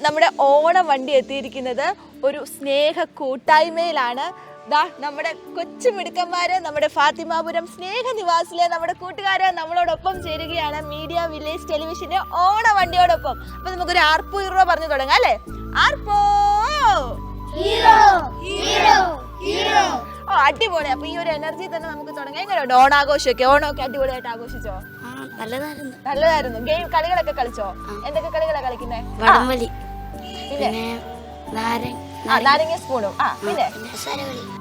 നമ്മുടെ ഓണ വണ്ടി എത്തിയിരിക്കുന്നത് ഒരു സ്നേഹ കൂട്ടായ്മയിലാണ്. നമ്മുടെ കൊച്ചു മിടുക്കന്മാര്, നമ്മുടെ ഫാത്തിമാപുരം സ്നേഹനിവാസിലെ നമ്മുടെ കൂട്ടുകാര് നമ്മളോടൊപ്പം ചേരുകയാണ് മീഡിയ വില്ലേജ് ടെലിവിഷന്റെ ഓണ വണ്ടിയോടൊപ്പം. അപ്പൊ നമുക്കൊരു ആർപ്പോ ഹീറോ പറഞ്ഞു തുടങ്ങാം അല്ലേ? ആർപ്പോ ഓ അടിപൊളി. അപ്പൊ ഈ ഒരു എനർജി തന്നെ നമുക്ക് തുടങ്ങാം. എങ്ങനെയുണ്ട് ഓണാഘോഷമൊക്കെ? ഓണമൊക്കെ അടിപൊളിയായിട്ട് ആഘോഷിച്ചോ? നല്ലതായിരുന്നു. ഗെയിം കളികളൊക്കെ കളിച്ചോ? എന്തൊക്കെ കളികളാ കളിക്കുന്നേ? പിന്നെ നാരങ്ങ സ്പൂണും. പിന്നെ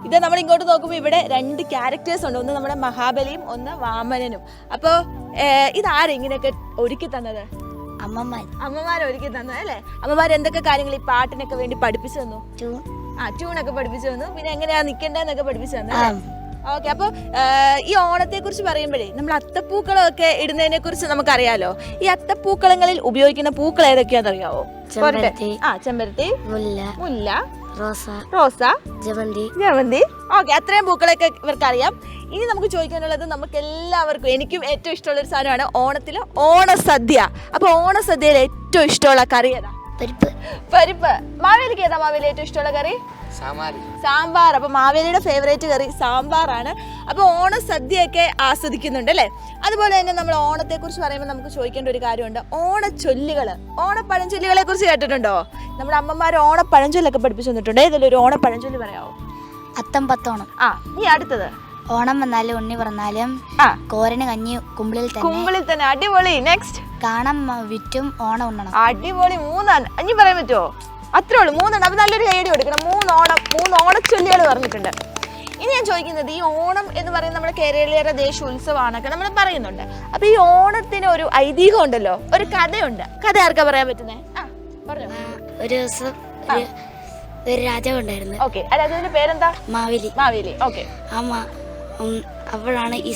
ഇത് നമ്മൾ ഇങ്ങോട്ട് നോക്കുമ്പോ ഇവിടെ 2 ക്യാരക്ടേഴ്സ് ഉണ്ട്. ഒന്ന് നമ്മുടെ മഹാബലിയും ഒന്ന് വാമനനും. അപ്പൊ ഇതാരും ഇങ്ങനെയൊക്കെ ഒരുക്കി തന്നത്? അമ്മമാർ ഒരുക്കി തന്നത് അല്ലേ? അമ്മമാർ എന്തൊക്കെ കാര്യങ്ങൾ ഈ പാട്ടിനൊക്കെ വേണ്ടി പഠിപ്പിച്ചു തന്നു? ട്യൂണൊക്കെ പഠിപ്പിച്ചു തന്നു. പിന്നെ എങ്ങനെയാ നിൽക്കേണ്ടതെന്നൊക്കെ പഠിപ്പിച്ചു തന്നു. ഓക്കെ. അപ്പൊ ഈ ഓണത്തെ കുറിച്ച് പറയുമ്പോഴേ നമ്മൾ അത്തപ്പൂക്കളമൊക്കെ ഇടുന്നതിനെ കുറിച്ച് നമുക്കറിയാലോ. ഈ അത്തപ്പൂക്കളങ്ങളിൽ ഉപയോഗിക്കുന്ന പൂക്കൾ ഏതൊക്കെയാണെന്ന് അറിയാവോ? ചെമ്പരത്തി, മുല്ല, റോസ, ജമന്തി. ഓക്കെ, അത്രയും പൂക്കളൊക്കെ ഇവർക്ക് അറിയാം. ഇനി നമുക്ക് ചോദിക്കാനുള്ളത്, നമുക്ക് എല്ലാവർക്കും, എനിക്കും ഏറ്റവും ഇഷ്ടമുള്ള ഒരു സാധനമാണ് ഓണത്തില് ഓണസദ്യ. അപ്പൊ ഓണസദ്യയിൽ ഏറ്റവും ഇഷ്ടമുള്ള കറി ഏതാ? പരിപ്പ്. മാവേലിക്ക് ഏതാ മാവേലി ഏറ്റവും ഇഷ്ടമുള്ള കറി? സാമ്പാർ. അപ്പൊ മാവേലിയുടെ ഫേവറേറ്റ് കറി സാമ്പാറാണ്. അപ്പൊ ഓണസദ്യയൊക്കെ ആസ്വദിക്കുന്നുണ്ട് അല്ലേ? അതുപോലെ തന്നെ നമ്മൾ ഓണത്തെ കുറിച്ച് പറയുമ്പോൾ നമുക്ക് ചോദിക്കേണ്ട ഒരു കാര്യമുണ്ട്. ഓണച്ചൊല്ലുകള്, ഓണപ്പഴഞ്ചൊല്ലുകളെ കുറിച്ച് കേട്ടിട്ടുണ്ടോ? നമ്മുടെ അമ്മമാർ ഓണപ്പഴഞ്ചൊല്ലൊക്കെ പഠിപ്പിച്ചു തന്നിട്ടുണ്ട്. ഏതെങ്കിലും ഒരു ഓണപ്പഴഞ്ചൊല്ലി പറയാമോ? അത്തം പത്തോണം. ഈ അടുത്തത് ഓണം വന്നാലും ഉണ്ണി പറഞ്ഞാലും കോരന് കഞ്ഞി കുമ്പിളിൽ തന്നെ. അടിപൊളി. നെക്സ്റ്റ്. കാണം വിറ്റും ഓണം ഉണ്ണണം. അടിപൊളി. 3 ഇനി പറയാൻ പറ്റുമോ? അത്രേ ഉള്ളൂ, 3. അപ്പൊ നല്ലൊരു ഐഡിയ കൊടുക്കണം. 3 ഓണച്ചൊല്ലികൾ പറഞ്ഞിട്ടുണ്ട്. ഇനി ഞാൻ ചോദിക്കുന്നത്, ഈ ഓണം എന്ന് പറയുന്നത് നമ്മുടെ കേരളീയരുടെ ദേശോത്സവമാണൊക്കെ നമ്മൾ പറയുന്നുണ്ട്. അപ്പൊ ഈ ഓണത്തിന് ഒരു ഐതിഹ്യം ഉണ്ടല്ലോ, ഒരു കഥയുണ്ട്. കഥ ആർക്കാ പറയാൻ പറ്റുന്നേ? പറഞ്ഞോ. ഒരു ദിവസം ഒരു രാജാവ് ഉണ്ടായിരുന്നു. ഓക്കെ. ആ രാജാവിന്റെ പേരെന്താ? മാവേലി. ഓക്കെ. അപ്പോഴാണ് ഈ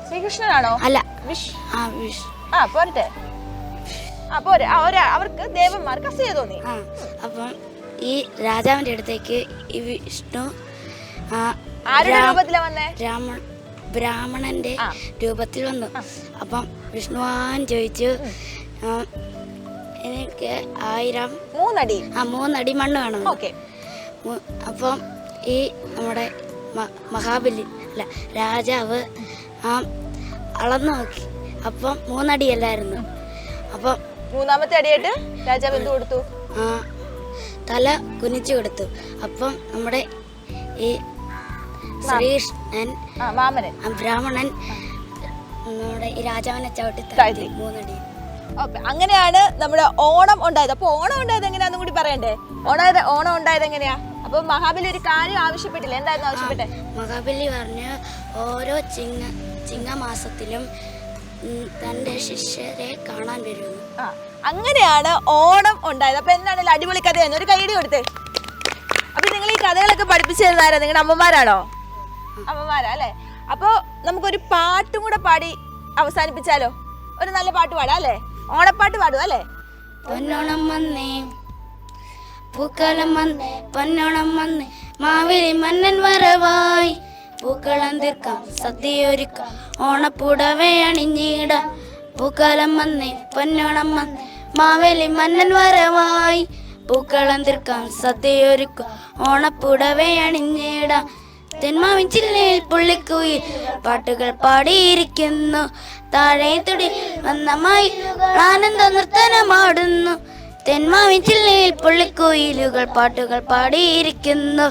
ശ്രീകൃഷ്ണനാണോ? അല്ല, പോരട്ടെ. അവർക്ക് ദേവന്മാർക്ക് അസൂയ തോന്നി. അപ്പം ഈ രാജാവിന്റെ അടുത്തേക്ക് ഈ വിഷ്ണു ആരുടെ രൂപത്തിലാ വന്നേ? ബ്രാഹ്മണന്റെ രൂപത്തിൽ വന്നു. അപ്പം വിഷ്ണുവാൻ ചോദിച്ചു, എനിക്ക് 3 അടി മണ്ണ് വേണം. അപ്പം ഈ നമ്മുടെ മഹാബലി രാജാവ് അളന്നു നോക്കി. അപ്പം 3 അടിയല്ലായിരുന്നു. അപ്പം 3ാമത്തെ അടിയായിട്ട് രാജാവ് എന്ത് കൊടുത്തു? തല കുനിച്ചു കൊടുത്തു. അപ്പം നമ്മുടെ ഈ ശ്രീകൃഷ്ണൻ ബ്രാഹ്മണൻ നമ്മുടെ ഈ രാജാവിനെ ചവിട്ടി 3 അടി. അങ്ങനെയാണ് നമ്മുടെ ഓണം ഉണ്ടായത്. അപ്പൊ ഓണം ഉണ്ടായത് എങ്ങനെയാന്നും കൂടി പറയണ്ടേ? ഓണം ഉണ്ടായത് എങ്ങനെയാ? അപ്പൊ മഹാബലി ഒരു കാര്യം ആവശ്യപ്പെട്ടില്ല. എന്തായിരുന്നു ആവശ്യപ്പെട്ടെ? മഹാബലി പറഞ്ഞു, ഓരോ ചിങ്ങമാസത്തിലും തന്റെ ശിഷ്യരെ കാണാൻ വരുന്നു. അങ്ങനെയാണ് ഓണം ഉണ്ടായത്. അപ്പൊ എന്താണല്ലോ അടിപൊളി കഥയായിരുന്നു. ഒരു കൈയടി കൊടുത്തേ. അപ്പൊ നിങ്ങൾ ഈ കഥകളൊക്കെ പഠിപ്പിച്ചു തരുന്നാരാ? നിങ്ങളുടെ അമ്മമാരാണോ? അമ്മമാരാ അല്ലേ? അപ്പൊ നമുക്കൊരു പാട്ടും കൂടെ പാടി അവസാനിപ്പിച്ചാലോ? ഒരു നല്ല പാട്ട് പാടാം അല്ലേ? ഓണപ്പാട്ട് പാടുക അല്ലേ? പൊന്നോണം വന്നേ, പൂക്കളം വന്നേ, പൊന്നോണം വന്നേ, മാവേലി മന്നൻ വരവായി, പൂക്കളം തീർക്കാം, സദ്യയൊരുക്കാം, ഓണപ്പുടവേ അണിഞ്ഞിടാം. പൂക്കളം വന്നേ, പൊന്നോണം വന്നേ, മാവേലി മന്നൻ വരവായി, പൂക്കളം തീർക്കാം, സദ്യയൊരുക്കാം, ഓണപ്പുടവേ അണിഞ്ഞിടാം. തെന്മാവിൻ ചില്ലയിൽ പുള്ളിക്കുയിൽ പാട്ടുകൾ പാടിയിരിക്കുന്നു, താഴെ തുടി വന്ന മയിലുകൾ ആനന്ദ നൃത്തനമാടുന്നു. തെന്മാവിൻ ചില്ലയിൽ പുള്ളിക്കുയിലുകൾ പാട്ടുകൾ പാടിയിരിക്കുന്നു,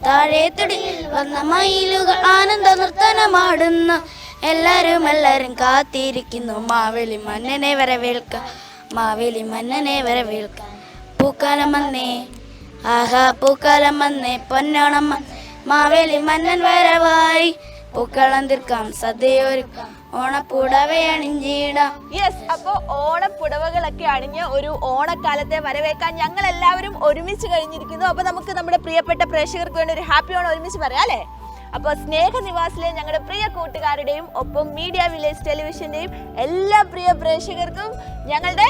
താഴെ തുടി വന്ന മയിലുകൾ ആനന്ദ നൃത്തനമാടുന്നു. എല്ലാരും കാത്തിരിക്കുന്നു, മാവേലി മന്നനെ വരവേൽക്കാം, മാവേലി മന്നനെ വരവേൽക്കാം. പൂക്കാലം വന്നേ, ആഹാ പൂക്കാലം വന്നേ, പൊന്നോണം വന്നേ, മാവേലി മന്നൻ വരവായി, പൂക്കളം തീർക്കാം, സദ്യയൊരുക്കാം, ഓണപ്പുടവ അണിഞ്ഞിടാം. യെസ്. അപ്പൊ ഓണപ്പുടവകളൊക്കെ അണിഞ്ഞ് ഒരു ഓണക്കാലത്തെ വരവേക്കാൻ ഞങ്ങൾ എല്ലാവരും ഒരുമിച്ച് കഴിഞ്ഞിരിക്കുന്നു. അപ്പൊ നമുക്ക് നമ്മുടെ പ്രിയപ്പെട്ട പ്രേക്ഷകർക്ക് വേണ്ടി ഒരു ഹാപ്പി ഓണം ഒരുമിച്ച് പറയാം അല്ലേ? അപ്പോൾ സ്നേഹനിവാസിലെ ഞങ്ങളുടെ പ്രിയ കൂട്ടുകാരുടെയും ഒപ്പം മീഡിയ വില്ലേജ് ടെലിവിഷന്റെയും എല്ലാ പ്രിയ പ്രേക്ഷകർക്കും ഞങ്ങളുടെ